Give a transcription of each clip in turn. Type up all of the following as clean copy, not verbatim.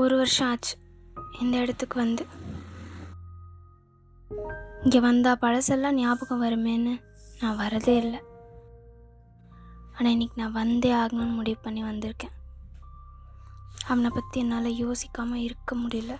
1 வருஷம் ஆச்சு இந்த இடத்துக்கு வந்து. இங்கே வந்தால் பழசெல்லாம் ஞாபகம் வருமேன்னு நான் வரதே இல்லை. ஆனால் இன்றைக்கி நான் வந்தே ஆகணும்னு முடிவு பண்ணி வந்திருக்கேன். அவனை பற்றி என்னால் யோசிக்காமல் இருக்க முடியல.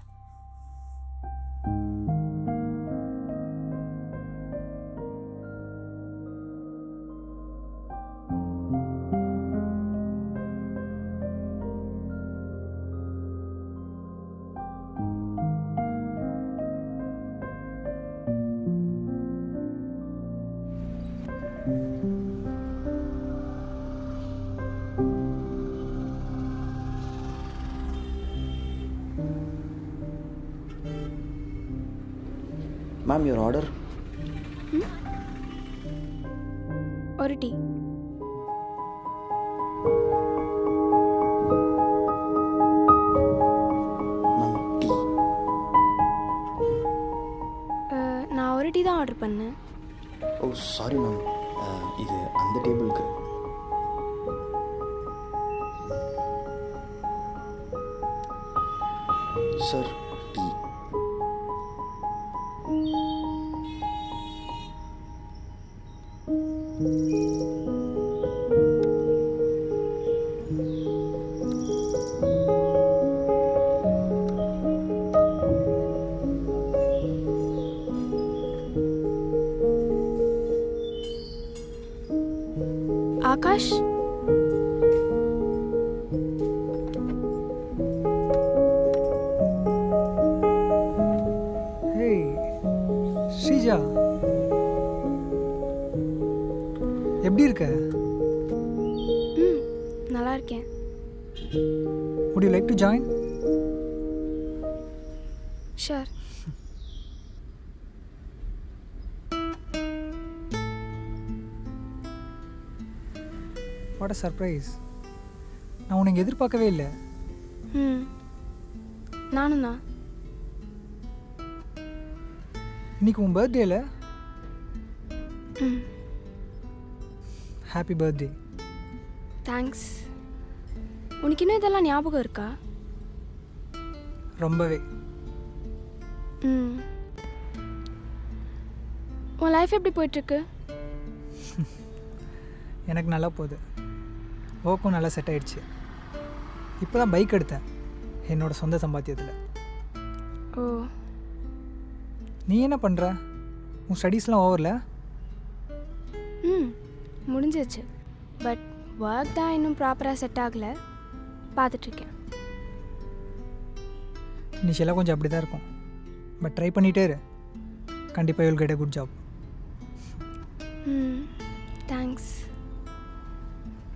Ma'am, your order? ஒரு டீ. Ma'am, tea. நான் ஒரு டீ தான் ஆர்டர் பண்ணேன். Oh, sorry ma'am. இது அந்த டேபிளுக்கு. Sir, tea. Akash, Hey, Sreeja, எப்படி இருக்க? நல்லா இருக்கேன். Would you like to join? Sure. What a surprise. நான் உனக்கு எதிர்பார்க்கவே இல்லை. நானும் தான். இன்னைக்கு உன் பர்த்டேல ஹாப்பி பர்த்டே. தேங்க்ஸ். உனக்கு இன்னும் இதெல்லாம் ஞாபகம் இருக்கா? ரொம்பவே. உன் லைஃப் எப்படி போயிட்டுருக்கு? எனக்கு நல்லா போகுது. ஒர்க்கும் நல்லா செட் ஆகிடுச்சு. இப்போ தான் பைக் எடுத்தேன் என்னோட சொந்த சம்பாத்தியத்தில். ஓ, நீ என்ன பண்ணுற? உன் ஸ்டடீஸ்லாம் ஓவரில்? முடிஞ்சிச்சு. பட் ஒர்க் தான் இன்னும் ப்ராப்பராக செட் ஆகலை. பார்த்துட்ருக்கேன். இனிஷியலாக கொஞ்சம் அப்படி தான் இருக்கும். பட் ட்ரை பண்ணிகிட்டே இரு. கண்டிப்பாக you'll get a good job. Thanks.